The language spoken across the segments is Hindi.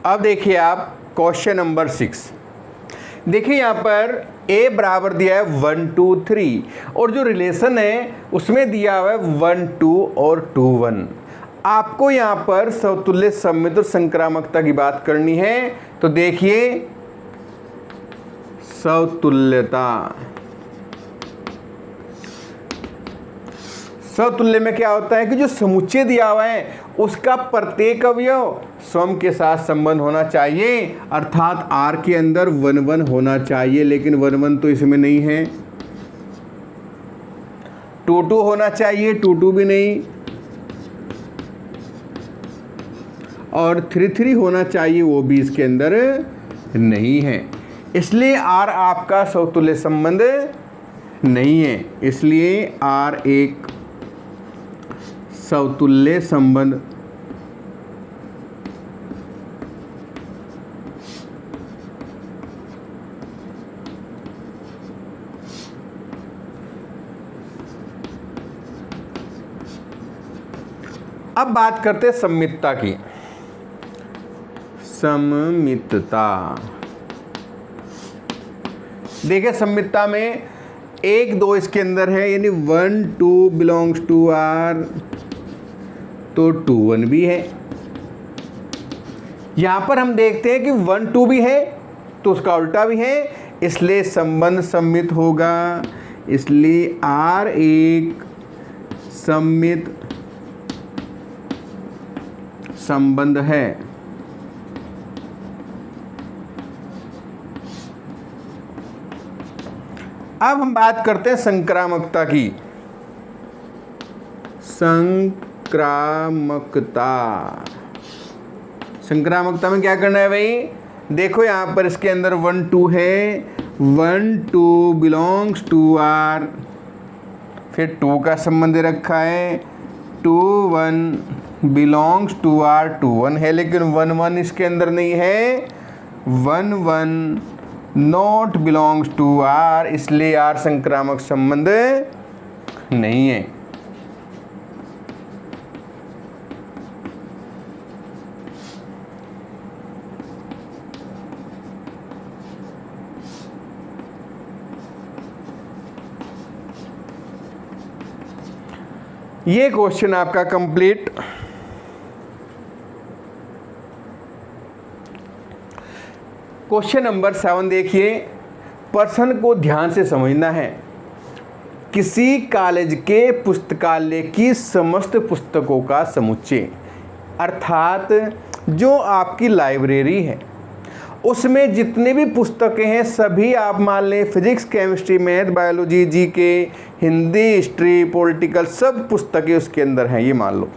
अब देखिए आप क्वेश्चन नंबर 6। देखिए यहाँ पर a बराबर दिया है 1 2 3 और जो रिलेशन है उसमें दिया हुआ है 1 2 और 2 1। आपको यहाँ पर समतुल्य सम्मित और संक्रामकता की बात करनी है। तो देखिए समतुल्यता, समतुल्य में क्या होता है कि जो समुच्चय दिया हुआ है उसका प्रत्येक अवयव सम के साथ संबंध होना चाहिए, अर्थात R के अंदर 1 1 होना चाहिए, लेकिन 1 1 तो इसमें नहीं है। 2 2 होना चाहिए, 2 2 भी नहीं, और 3 3 होना चाहिए, वो भी इसके अंदर नहीं है। इसलिए R आपका समतुल्य संबंध नहीं है, इसलिए R एक समतुल्य संबंध अब बात करते हैं सममितता की। सममितता, देखिए सममितता में 1 2 इसके अंदर है, यानी 1 2 बिलोंग्स टू R, तो 2 1 भी है। यहां पर हम देखते हैं कि 1 2 भी है तो उसका उल्टा भी है, इसलिए संबंध सममित होगा। इसलिए R एक सममित संबंध है। अब हम बात करते हैं संक्रामकता की। संक्रामकता, संक्रामकता में क्या करना है भाई? देखो यहां पर इसके अंदर 1 2 है, 1 2 बिलोंग्स टू R, फिर 2 का संबंध रखा है, 2 1 बिलोंग्स टू R, 2 1 है, लेकिन 1 1 इसके अंदर नहीं है, 1 1 नॉट बिलोंग्स टू R, इसलिए R संक्रामक संबंध नहीं है। ये क्वेश्चन आपका कंप्लीट। क्वेश्चन नंबर 7 देखिए, प्रश्न को ध्यान से समझना है। किसी कॉलेज के पुस्तकालय की समस्त पुस्तकों का समुच्चय, अर्थात जो आपकी लाइब्रेरी है उसमें जितने भी पुस्तकें हैं सभी आप मान लें, physics, chemistry, math, biology, GK, Hindi, history, political, सब पुस्तकें उसके अंदर हैं, ये मान लो।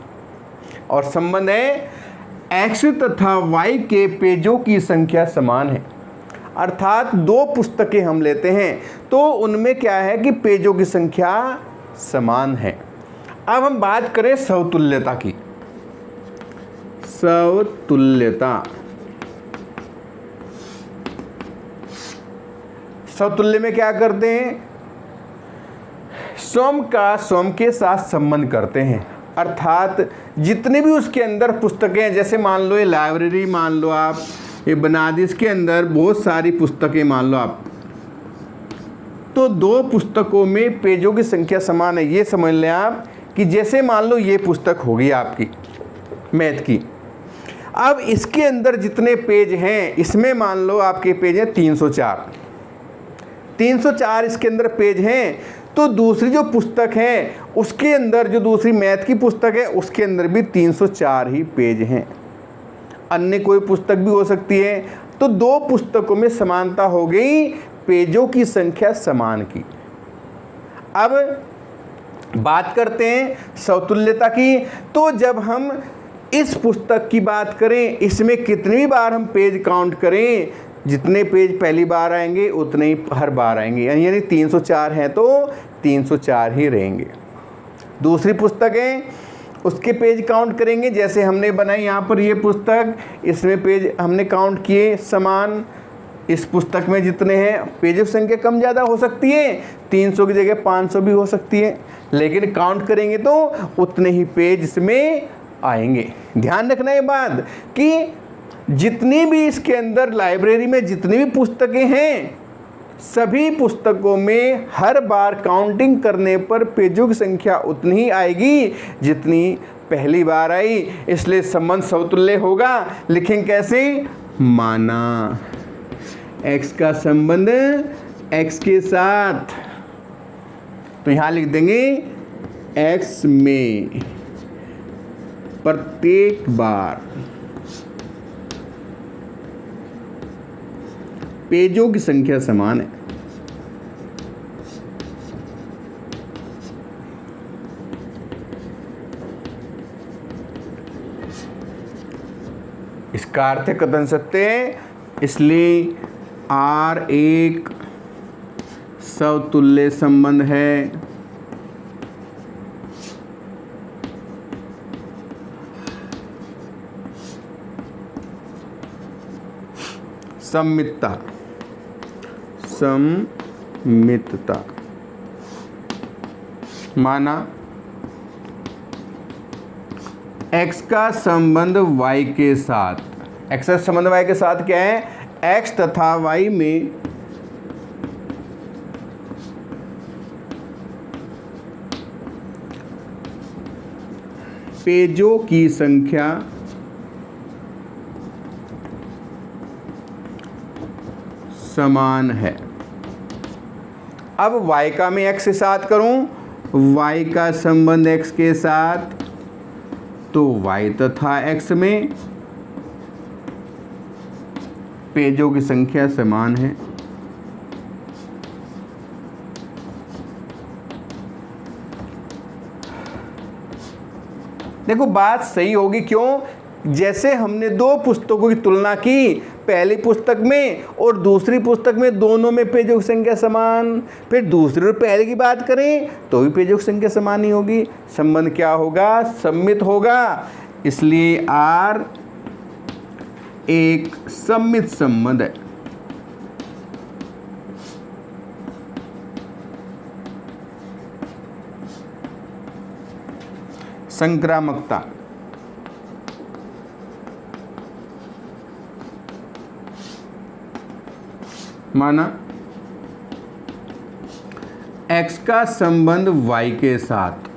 और संबंध है एक्स तथा वाई के पेजों की संख्या समान है, अर्थात 2 पुस्तकें हम लेते हैं तो उनमें क्या है कि पेजों की संख्या समान है। अब हम बात करें समतुल्यता की। समतुल्यता, समतुल्य में क्या करते हैं? सम का सम के साथ संबंध करते हैं, अर्थात जितने भी उसके अंदर पुस्तकें हैं, जैसे मान लो ये लाइब्रेरी मान लो आप, ये बना दी, इसके अंदर बहुत सारी पुस्तकें मान लो आप, तो 2 पुस्तकों में पेजों की संख्या समान है। ये समझ लें आप कि जैसे मान लो ये पुस्तक होगी आपकी मैथ की, अब इसके अंदर जितने पेज हैं इसमें मान लो आपके पेज हैं 304, 304 इसके अंदर पेज हैं, तो दूसरी जो पुस्तक है उसके अंदर, जो दूसरी मैथ की पुस्तक है उसके अंदर भी 304 ही पेज हैं। अन्य कोई पुस्तक भी हो सकती है, तो 2 पुस्तकों में समानता हो गई, पेजों की संख्या समान की। अब बात करते हैं समतुल्यता की। तो जब हम इस पुस्तक की बात करें, इसमें कितनी बार हम पेज काउंट करें, जितने पेज पहली बार आएंगे उतने ही हर बार आएंगे, यानी 304 हैं तो 304 ही रहेंगे। दूसरी पुस्तकें उसके पेज काउंट करेंगे, जैसे हमने बनाई यहाँ पर ये पुस्तक, इसमें पेज हमने काउंट किए समान, इस पुस्तक में जितने हैं पेजों की संख्या कम ज़्यादा हो सकती है, 300 की जगह 500 भी हो सकती है, लेकिन काउंट करेंगे तो उतने ही पेज इसमें आएंगे। ध्यान रखना ये बात कि जितनी भी इसके अंदर लाइब्रेरी में जितनी भी पुस्तकें हैं, सभी पुस्तकों में हर बार काउंटिंग करने पर पेजों की संख्या उतनी ही आएगी जितनी पहली बार आई, इसलिए संबंध समतुल्य होगा। लिखें कैसे? माना x का संबंध x के साथ, तो यहां लिख देंगे x में प्रत्येक बार पेजों की संख्या समान है। इसका अर्थ है कथन सत्य है, इसलिए R एक समतुल्य संबंध है। सममितता माना x का संबंध y के साथ, x का संबंध y के साथ क्या है? x तथा y में पेजों की संख्या समान है। अब y का मैं x के साथ करूं, y का संबंध x के साथ, तो y तथा x में पेजों की संख्या समान है। देखो बात सही होगी, क्यों? जैसे हमने दो पुस्तकों की तुलना की, पहली पुस्तक में और दूसरी पुस्तक में, दोनों में पेजों की संख्या समान, फिर दूसरी और पहले की बात करें तो भी पेजों की संख्या समान ही होगी। संबंध क्या होगा? सममित होगा। इसलिए R एक सममित संबंध है। संक्रामकता माना x का संबंध y के साथ,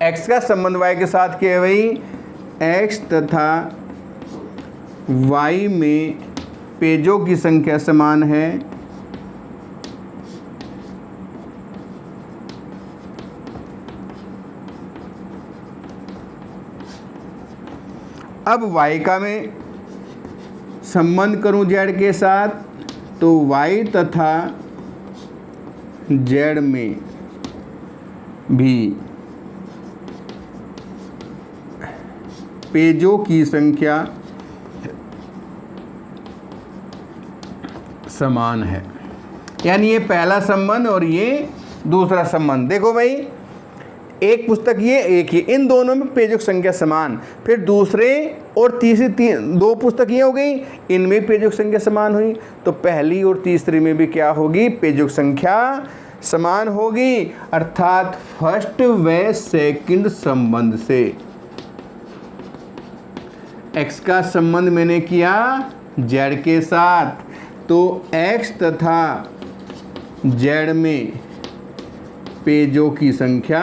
x का संबंध y के साथ क्या है भाई? x तथा y में पेजों की संख्या समान है। अब y का मैं संबंध करूं z के साथ, तो y तथा z में भी पेजों की संख्या समान है। यानी ये पहला संबंध और ये दूसरा संबंध। देखो भाई, एक पुस्तक ये, एक ही, इन दोनों में पेजों की संख्या समान। फिर दूसरे और तीसरी दो पुस्तक ये हो गई, इनमें पेजों की संख्या समान हुई। तो पहली और तीसरी में भी क्या होगी? पेजों की संख्या समान होगी। अर्थात फर्स्ट व सेकंड संबंध से x का संबंध मैंने किया z के साथ, तो x तथा z में पेजों की संख्या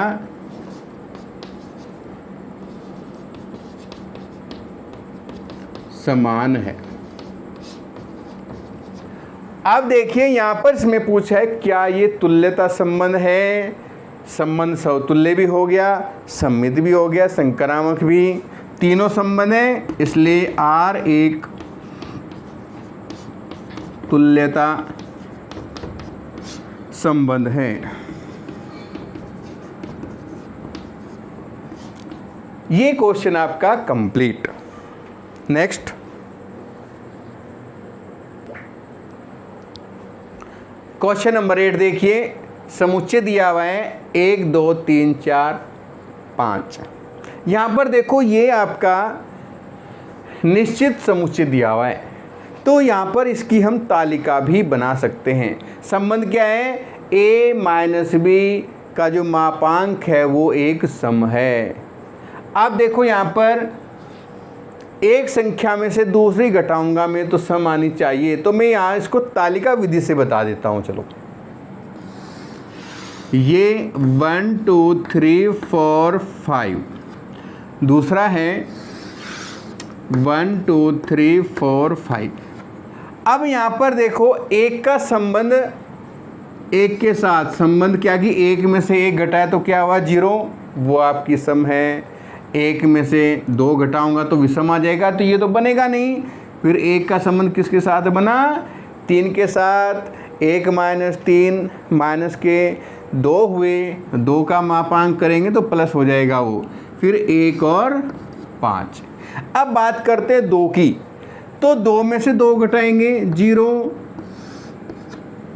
समान है। अब देखिए यहां पर इसमें पूछा है क्या ये तुल्यता संबंध है? संबंध समतुल्य भी हो गया, सममित भी हो गया, संक्रामक भी, तीनों संबंध है। इसलिए R एक तुल्यता संबंध है। ये क्वेश्चन आपका कंप्लीट। नेक्स्ट, क्वेश्चन नंबर 8 देखिए। समुच्चय दिया हुआ है 1 2 3 4 5। यहां पर देखो ये आपका निश्चित समुच्चय दिया हुआ है, तो यहां पर इसकी हम तालिका भी बना सकते हैं। संबंध क्या है? a माइनस बी का जो मापांक है वो एक सम है। आप देखो यहां पर एक संख्या में से दूसरी घटाऊंगा मैं तो सम आनी चाहिए। तो मैं यहाँ इसको तालिका विधि से बता देता हूँ। चलो, ये 1 2 3 4 5, दूसरा है 1 2 3 4 5। अब यहाँ पर देखो एक का संबंध, एक के साथ संबंध क्या कि एक में से एक घटाया तो क्या हुआ 0, वो आपकी सम है। एक में से 2 घटाऊंगा तो विषम आ जाएगा, तो ये तो बनेगा नहीं। फिर एक का संबंध किसके साथ बना, 3 के साथ। 1 - 3 माइनस के 2 हुए, 2 का मापांक करेंगे तो प्लस हो जाएगा वो। फिर 1 और 5। अब बात करते हैं 2 की, तो 2 में से 2 घटाएंगे 0,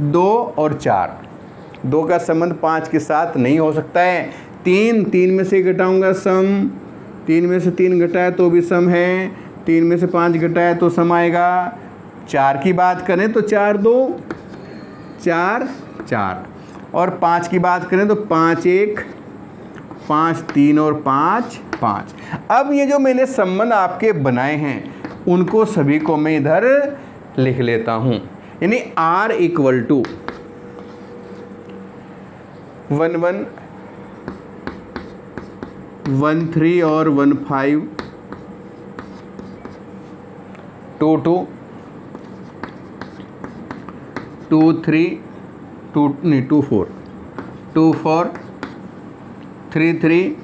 2 और 4। 2 का संबंध 5 के साथ नहीं हो सकता है। 3 में से घटाऊंगा सम, 3 में से 3 घटाया तो भी सम है, 3 में से 5 घटाया तो सम आएगा। 4 की बात करें तो 4 2 4 4, और 5 की बात करें तो 5 1 5 3 और 5 5। अब ये जो मैंने संबंध आपके बनाए हैं उनको सभी को मैं इधर लिख लेता हूँ। यानी R = 1 1 1 3 और 1 5, 2 2 2 3 2 4 2 4 3 3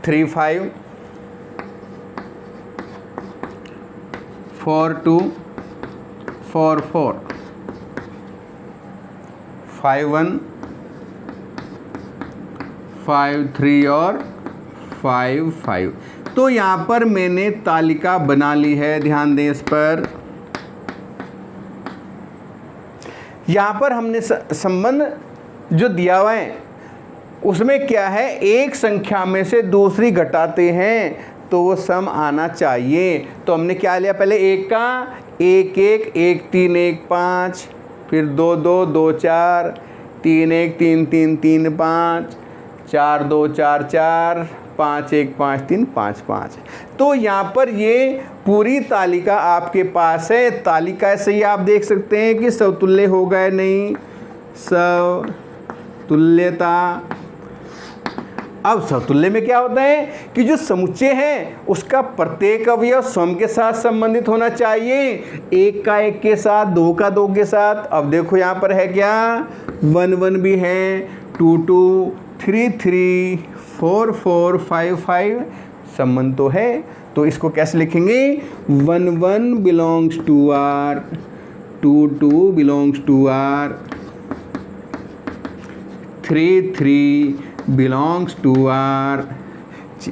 3 5 4 2 4 4 5 1 5 3 और 5 5। तो यहाँ पर मैंने तालिका बना ली है, ध्यान दें इस पर। यहाँ पर हमने संबंध जो दिया हुआ है उसमें क्या है, एक संख्या में से दूसरी घटाते हैं तो वो सम आना चाहिए। तो हमने क्या लिया, पहले एक का 1 1 1 3 1 5, फिर 2 2 2 4, 3 1 3 3 3 5, 4 2 4 4, 5 1 5 3 5 5। तो यहाँ पर ये पूरी तालिका आपके पास है। तालिका से ही आप देख सकते हैं कि समतुल्य हो गए नहीं, समतुल्यता। अब समतुल्य में क्या होता है कि जो समुच्चय है उसका प्रत्येक अवयव सम के साथ संबंधित होना चाहिए, 1 का 1 के साथ, 2 का 2 के साथ। अब देखो यहाँ पर है क्या, 1 1 भी है, 2 2 3 3 4 4 5 5, संबंध तो है। तो इसको कैसे लिखेंगे, 1 1 belongs to R, 2 2 belongs to R, 3 3 belongs to R।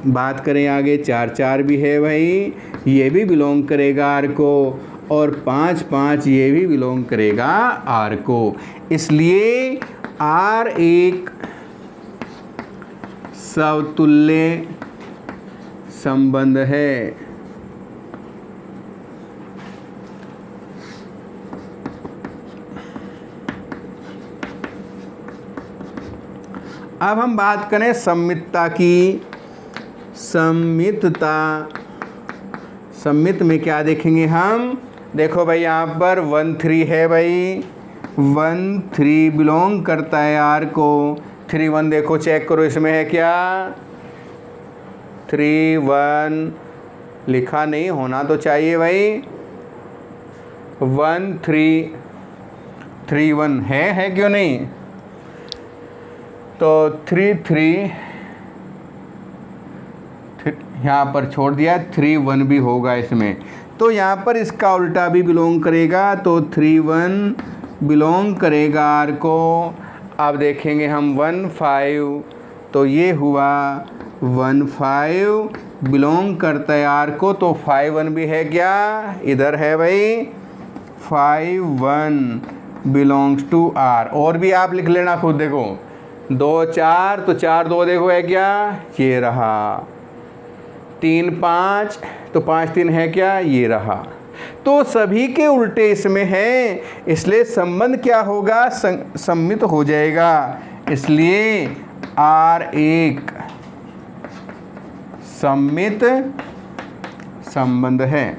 बात करें आगे, 4 4 भी है भाई, ये भी बिलोंग करेगा R को, और 5 5 ये भी बिलोंग करेगा R को। इसलिए R एक समतुल्य संबंध है। अब हम बात करें सममितता की। सममित में क्या देखेंगे हम, देखो भाई यहाँ पर 1 3 है भाई, 1 3 बिलोंग करता है R को। 3 1 देखो, चेक करो इसमें है क्या, 3 1 लिखा नहीं होना तो चाहिए भाई। 1 3 3 1 है क्यों नहीं, तो 3 3 यहाँ पर छोड़ दिया, 3 1 भी होगा इसमें। तो यहाँ पर इसका उल्टा भी बिलोंग करेगा, तो 3 1 बिलोंग करेगा R को। अब देखेंगे हम 1 5, तो ये हुआ 1 5 बिलोंग करता है R को, तो 5 1 भी है क्या, इधर है भाई, 5 1 बिलोंग्स टू R। और भी आप लिख लेना खुद, देखो 2 4, तो 4 2 देखो है क्या, ये रहा। 3 5, तो 5 3 है क्या, ये रहा। तो सभी के उल्टे इसमें हैं, इसलिए संबंध क्या होगा, सममित हो जाएगा। इसलिए R एक सममित संबंध है।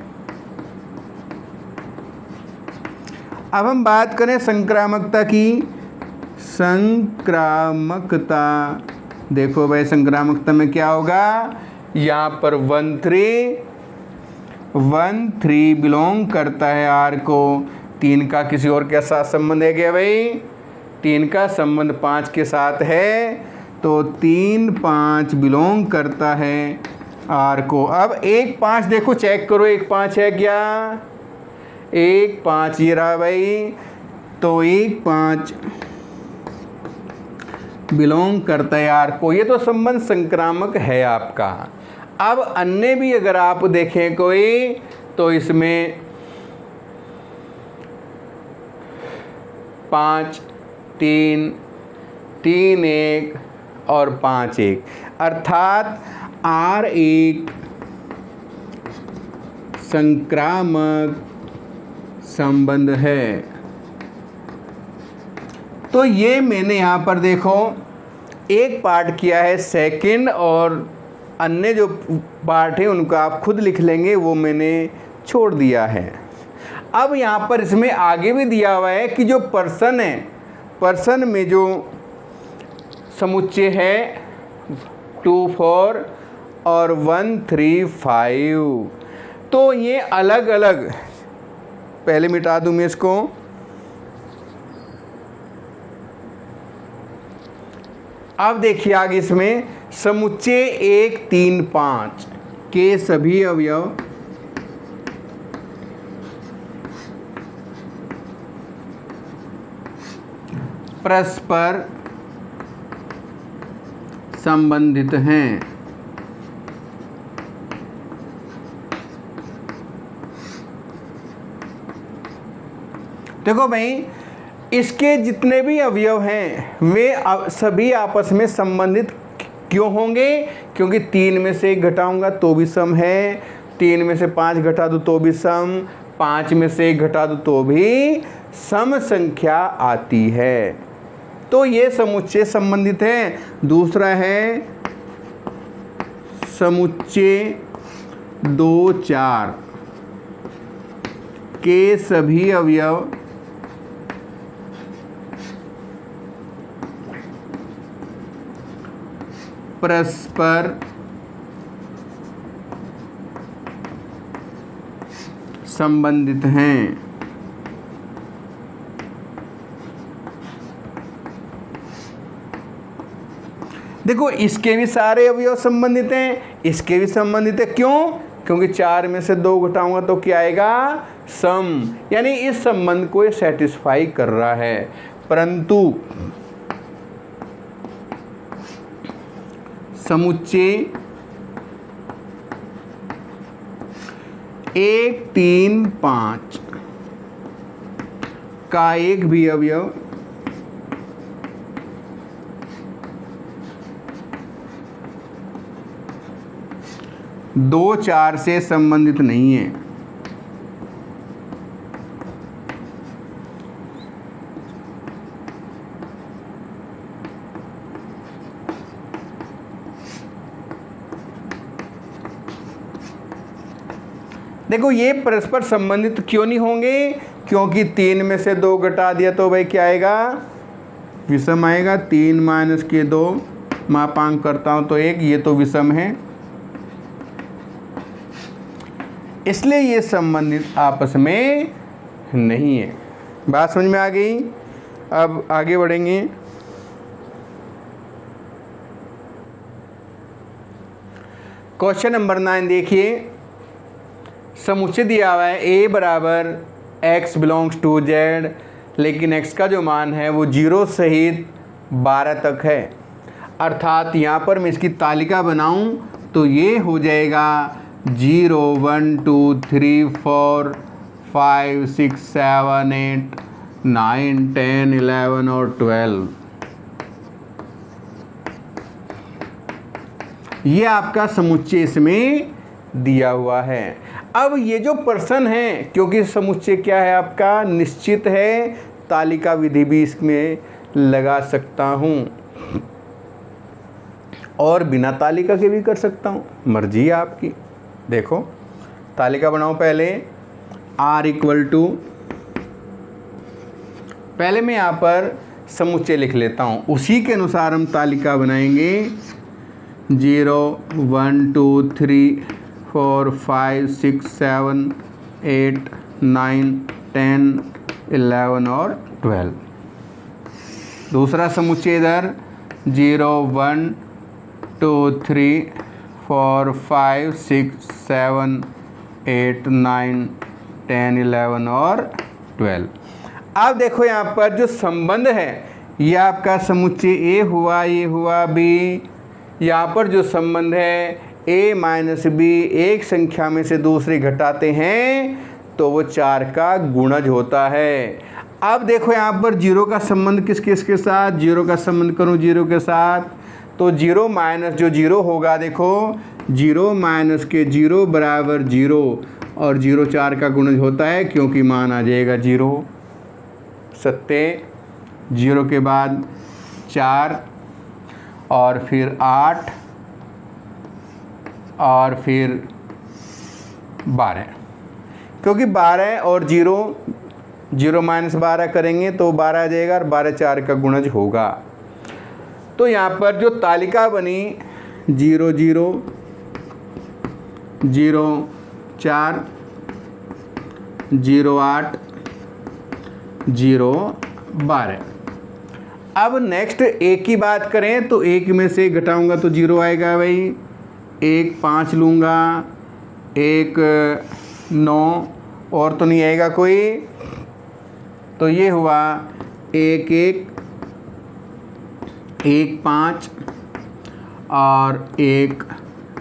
अब हम बात करें संक्रामकता की। संक्रामकता, देखो भाई संक्रामकता में क्या होगा, यहाँ पर 1 3 बिलोंग करता है आर को। 3 का किसी और के साथ संबंध है क्या भाई? 3 का संबंध 5 के साथ है, तो 3 5 बिलोंग करता है आर को। अब 1 5 देखो, चेक करो 1 5 है क्या? 1 5 ये रहा भाई, तो 1 5 बिलोंग करता है आर को। ये तो संबंध संक्रामक है आपका। अब अन्य भी अगर आप देखें कोई, तो इसमें 5 3 3 1 और 5 1, अर्थात आर एक संक्रामक संबंध है। तो ये मैंने यहाँ पर देखो एक पार्ट किया है सेकंड, और अन्य जो पार्ट है उनको आप खुद लिख लेंगे, वो मैंने छोड़ दिया है। अब यहाँ पर इसमें आगे भी दिया हुआ है कि जो पर्सन है, पर्सन में जो समुच्चय है 2 4 और 1 3 5, तो ये अलग अलग, पहले मिटा दूँ मैं इसको। अब देखिए आगे इसमें समुच्चय 1 3 5 के सभी अवयव परस्पर संबंधित हैं। देखो भाई, इसके जितने भी अवयव हैं वे सभी आपस में संबंधित क्यों होंगे? क्योंकि 3 में से 1 घटाऊंगा तो भी सम है, 3 में से 5 घटा दूँ तो भी सम, 5 में से 1 घटा दूँ तो भी सम संख्या आती है। तो ये समुच्चय संबंधित है। दूसरा है समुच्चय 2 4 के सभी अवयव परस्पर संबंधित हैं। देखो इसके भी सारे अवयव संबंधित हैं, इसके भी संबंधित है। क्यों? क्योंकि 4 में से 2 घटाऊंगा तो क्या आएगा? सम। यानी इस संबंध को ये सेटिस्फाई कर रहा है। परंतु समुच्चय 1 3 5 का एक भी अवयव दो 4 से संबंधित नहीं है। देखो ये परस्पर संबंधित क्यों नहीं होंगे? क्योंकि 3 में से 2 घटा दिया तो भाई क्या आएगा? विषम आएगा। 3 माइनस के 2 मापांक करता हूं तो 1, ये तो विषम है, इसलिए ये संबंधित आपस में नहीं है। बात समझ में आ गई? अब आगे बढ़ेंगे। क्वेश्चन नंबर 9 देखिए। समुच्चय दिया हुआ है a बराबर x बिलोंग्स टू z, लेकिन x का जो मान है वो 0 सहित 12 तक है। अर्थात यहाँ पर मैं इसकी तालिका बनाऊं तो ये हो जाएगा 0 1 2 3 4 5 6 7 8 9 10 11 और 12। ये आपका समुच्चय इसमें दिया हुआ है। अब ये जो पर्सन है, क्योंकि समुच्चय क्या है आपका? निश्चित है, तालिका विधि भी इसमें लगा सकता हूँ। और बिना तालिका के भी कर सकता हूँ, मर्जी है आपकी। देखो तालिका बनाओ पहले, R इक्वल टू, पहले मैं यहाँ पर समुच्चय लिख लेता हूँ, उसी के अनुसार हम तालिका बनाएंगे। 0 1 2 3 4 5 6 7 8 9 10 11 और 12। दूसरा समुच्चय इधर 0 1 2 3 4 5 6 7 8 9 10 11 और 12। अब देखो यहाँ पर जो संबंध है, ये आपका समुच्चय A हुआ, ये हुआ B। यहाँ पर जो संबंध है A माइनस B, एक संख्या में से दूसरी घटाते हैं तो वो 4 का गुणज होता है। अब देखो यहाँ पर 0 का संबंध किस किसके साथ, 0 का संबंध करूँ 0 के साथ, तो 0 माइनस जो 0 होगा, देखो 0 माइनस के 0 बराबर 0, और 0 4 का गुणज होता है क्योंकि मान आ जाएगा 0। सत्य 0 के बाद 4 और फिर 8 और फिर 12, क्योंकि 12 और 0 माइनस 12 करेंगे तो 12 आ जाएगा और 12 4 का गुणज होगा। तो यहाँ पर जो तालिका बनी 0 0 0 4 0 8 0 12। अब नेक्स्ट 1 की बात करें तो 1 में से घटाऊंगा तो 0 आएगा भाई, 1 5 लूँगा, 1 9 और तो नहीं आएगा कोई, तो ये हुआ 1 1 1 5 और 1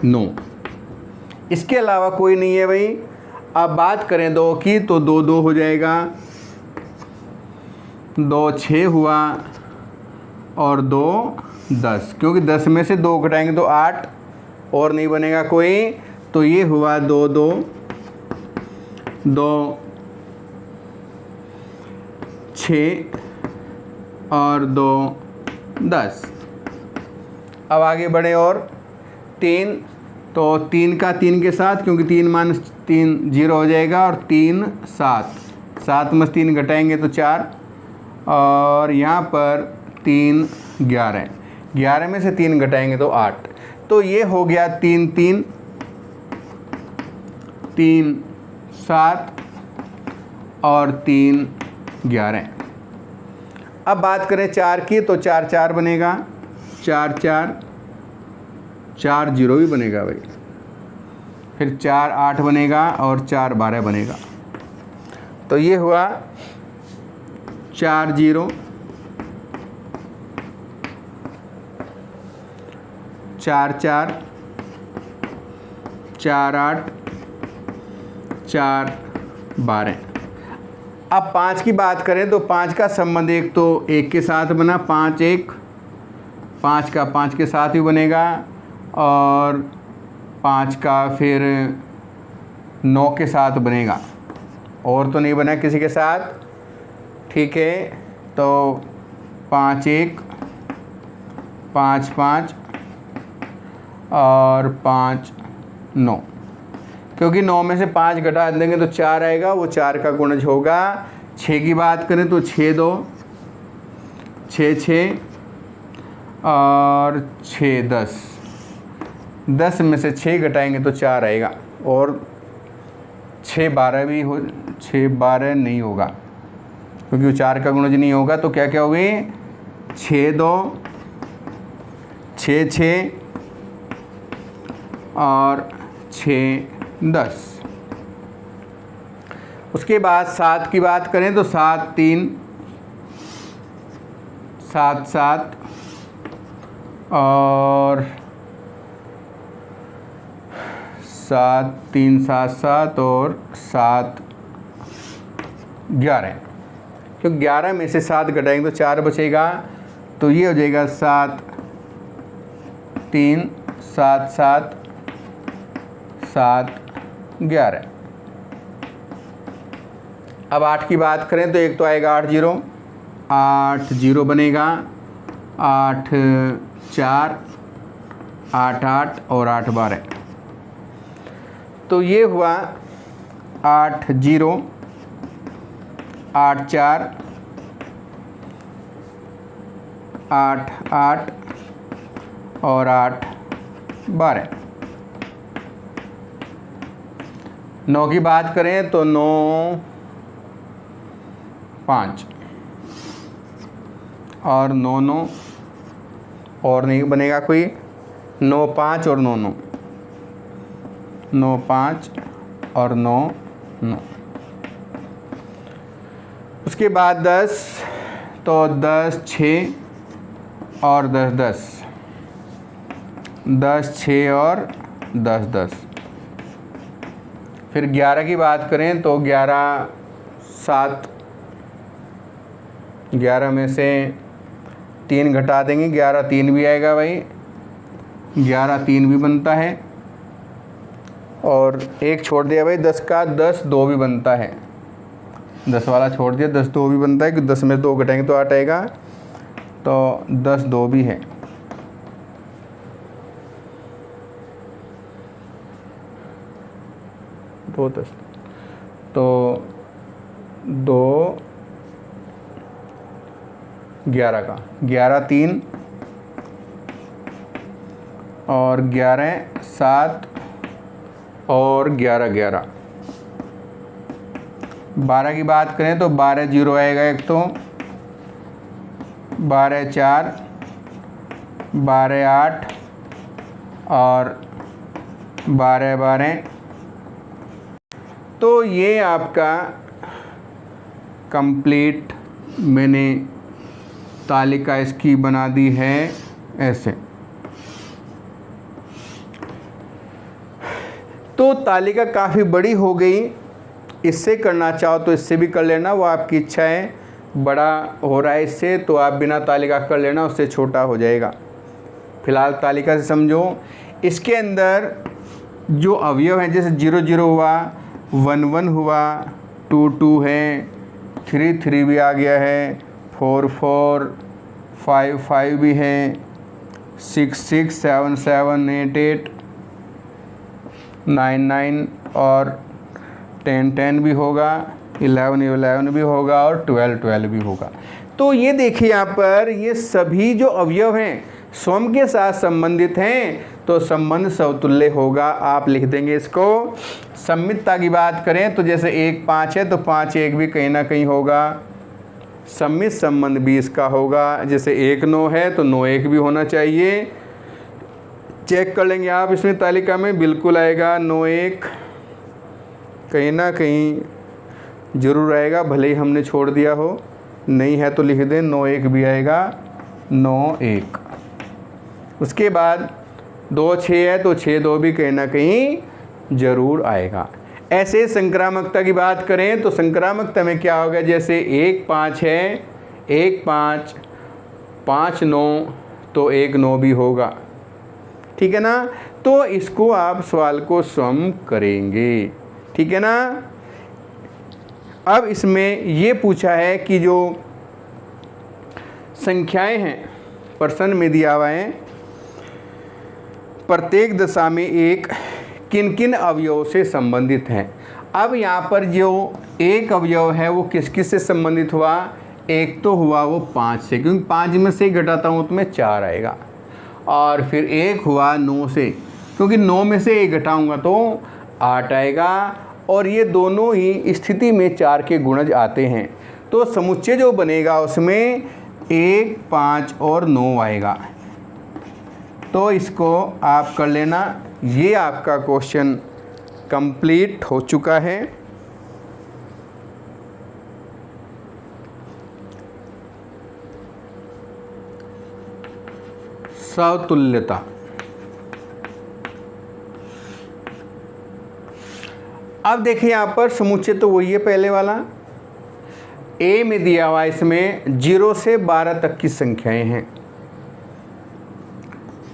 9। इसके अलावा कोई नहीं है भाई। अब बात करें 2 की तो 2 2 हो जाएगा, 2 6 हुआ और 2 10, क्योंकि 10 में से 2 घटाएंगे तो 8 और नहीं बनेगा कोई, तो ये हुआ 2 2 2 6 और 2 10। अब आगे बढ़े और 3, तो 3 का 3 के साथ, क्योंकि 3 माइनस 3 0 हो जाएगा, और 3 7, 7 में 3 घटाएंगे तो 4, और यहाँ पर 3 11, 11 में से 3 घटाएंगे तो 8, तो ये हो गया 3 3 3 7 और 3 11। अब बात करें 4 की तो 4 4 बनेगा, 4 4 4 0 भी बनेगा भाई, फिर 4 8 बनेगा और 4 12 बनेगा, तो ये हुआ 4 0 4 4 4 8 4 12। अब 5 की बात करें तो 5 का संबंध एक तो 1 के साथ बना, 5 1, 5 का 5 के साथ भी बनेगा, और 5 का फिर 9 के साथ बनेगा, और तो नहीं बना किसी के साथ, ठीक है। तो 5 1 5 5 और 5 9, क्योंकि 9 में से 5 घटा देंगे तो 4 आएगा, वो 4 का गुणज होगा। 6 की बात करें तो 6 2 6 6 और 6 10, 10 में से 6 घटाएंगे तो 4 आएगा, और 6 12 भी हो, 6 12 नहीं होगा क्योंकि वो 4 का गुणज नहीं होगा, तो क्या क्या हो गई 6 2 6 6 और 6 10। उसके बाद 7 की बात करें तो 7 3 7 7 और 7 3 7 7 और 7 11, क्योंकि 11 में से 7 घटाएंगे तो 4 बचेगा, तो ये हो जाएगा 7 3 7 7 7 11। अब 8 की बात करें तो एक तो आएगा 8 0, 8 0 बनेगा, 8 4 8 8 और 8 12। तो ये हुआ 8 0 8 4 8 8 और 8 12। 9 की बात करें तो 9 5 और 9 9 और नहीं बनेगा कोई, 9 5 और 9 9, 9 5 और 9 9। उसके बाद 10, तो 10 6 और 10 10, 10 6 और 10 10। फिर 11 की बात करें तो 11 7, 11 में से 3 घटा देंगे, 11 3 भी आएगा भाई, 11 3 भी बनता है। और एक छोड़ दिया भाई 10 का, 10 2 भी बनता है, 10 वाला छोड़ दिया, 10 2 भी बनता है कि 10 में 2 घटाएंगे तो 8 आएगा, तो 10 2 भी है। दो 10, तो 2 11 का, 11 3 और 11 7 और 11 11। 12 की बात करें तो 12 0 आएगा एक, तो 12 4 12 8 और 12 12। तो ये आपका कंप्लीट मैंने तालिका इसकी बना दी है ऐसे। तो तालिका काफ़ी बड़ी हो गई, इससे करना चाहो तो इससे भी कर लेना, वो आपकी इच्छा है। बड़ा हो रहा है इससे तो आप बिना तालिका कर लेना, उससे छोटा हो जाएगा। फिलहाल तालिका से समझो। इसके अंदर जो अवयव हैं, जैसे 0 0 हुआ, 1 1 हुआ, 2 2 है, 3 3 भी आ गया है, 4 4 5 5 भी है, 6 6 7 7 8 8 9 9 और 10 10 भी होगा, 11 11 भी होगा और 12 12 भी होगा। तो ये देखिए यहाँ पर ये सभी जो अवयव हैं सम के साथ संबंधित हैं, तो संबंध समतुल्य होगा। आप लिख देंगे इसको। सम्मितता की बात करें तो जैसे 1 5 है तो 5 1 भी कहीं ना कहीं होगा। सम्मित संबंध भी इसका होगा। जैसे 1 9 है तो 9 1 भी होना चाहिए। चेक कर लेंगे आप इसमें तालिका में, बिल्कुल आएगा 9 1, कहीं ना कहीं ज़रूर आएगा, भले ही हमने छोड़ दिया हो। नहीं है तो लिख दें 9 1 भी आएगा, 9 1। उसके बाद 2 6 है तो 6 2 भी कहीं ना कहीं ज़रूर आएगा। ऐसे संक्रामकता की बात करें तो संक्रामकता में क्या होगा, जैसे 1 5 है, 1 5 5 9 तो 1 9 भी होगा, ठीक है ना। तो इसको आप सवाल को सम करेंगे, ठीक है ना। अब इसमें ये पूछा है कि जो संख्याएं हैं प्रश्न में दिया हुआ है, प्रत्येक दशा में एक किन किन अवयव से संबंधित हैं। अब यहाँ पर जो एक अवयव है वो किस किस से संबंधित हुआ, एक तो हुआ वो 5 से, क्योंकि 5 में से घटाता हूँ तो मैं 4 आएगा। और फिर एक हुआ 9 से, क्योंकि 9 में से 1 घटाऊँगा तो 8 आएगा। और ये दोनों ही स्थिति में 4 के गुणज आते हैं, तो समुच्चय जो बनेगा उसमें 1 5 और 9 आएगा। तो इसको आप कर लेना। ये आपका क्वेश्चन कंप्लीट हो चुका है। समतुल्यता। अब देखिए यहाँ पर समुच्चय तो वही है पहले वाला। ए में दिया हुआ इसमें 0 से 12 तक की संख्याएं हैं।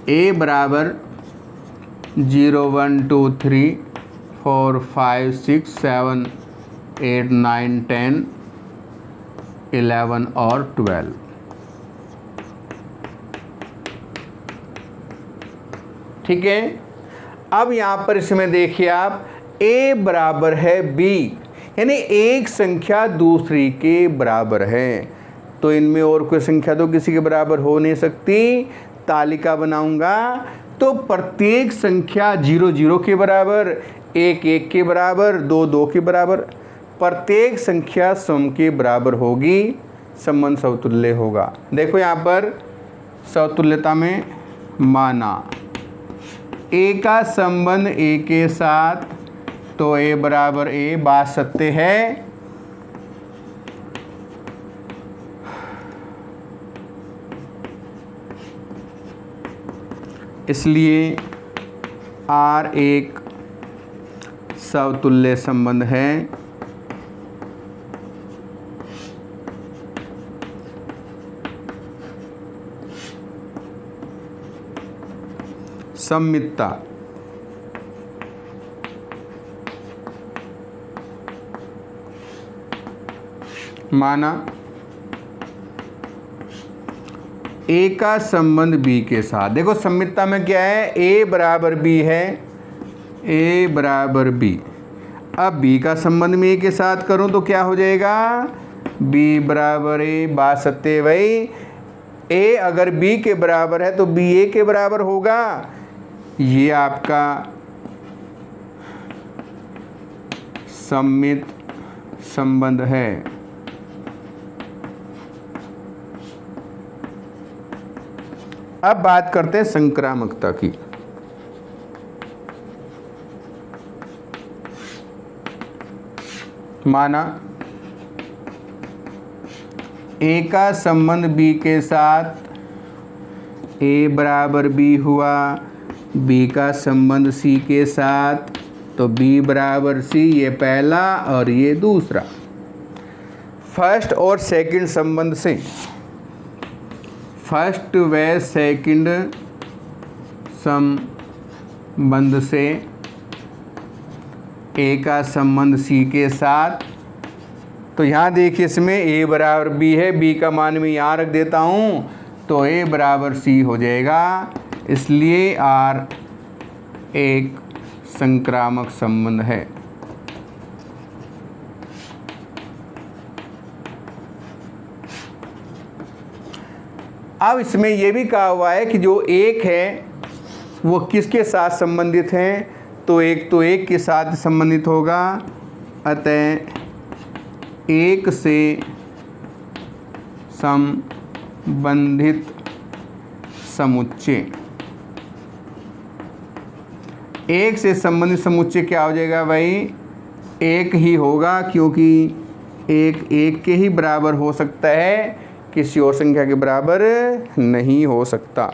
ए बराबर 0 1 2 3 4 5 6 7 8 9 10 11 और 12। ठीक है। अब यहाँ पर इसमें देखिए आप a बराबर है b, यानी एक संख्या दूसरी के बराबर है, तो इनमें और कोई संख्या तो किसी के बराबर हो नहीं सकती। तालिका बनाऊंगा तो प्रत्येक संख्या 0 0 के बराबर, 1 1 के बराबर, 2 2 के बराबर, प्रत्येक संख्या सम के बराबर होगी, संबंध समतुल्य होगा। देखो यहाँ पर समतुल्यता में माना a का संबंध a के साथ, तो a बराबर a, बात सत्य है। इसलिए R एक समतुल्य संबंध है। सममितता माना a का संबंध b के साथ। देखो सममितता में क्या है, a बराबर b है, a बराबर b। अब b का संबंध में a के साथ करूं तो क्या हो जाएगा, b बराबर a, बात सत्य भाई। a अगर b के बराबर है तो b a के बराबर होगा। ये आपका सममित संबंध है। अब बात करते हैं संक्रामकता की। माना a का संबंध b के साथ, a बराबर b हुआ, b का संबंध c के साथ, तो b बराबर c, ये पहला और ये दूसरा। फर्स्ट और सेकंड संबंध से, फर्स्ट व सेकंड संबंध से a का संबंध c के साथ, तो यहाँ देखिए इसमें a बराबर b है, b का मान मैं यहाँ रख देता हूँ, तो a बराबर c हो जाएगा। इसलिए R एक संक्रामक संबंध है। अब इसमें यह भी कहा हुआ है कि जो एक है वो किसके साथ संबंधित है, तो एक तो एक के साथ संबंधित होगा, अतः एक से संबंधित समुच्चय। एक से संबंधित समुच्चय क्या हो जाएगा भाई, एक ही होगा, क्योंकि एक एक के ही बराबर हो सकता है, किसी और संख्या के बराबर नहीं हो सकता।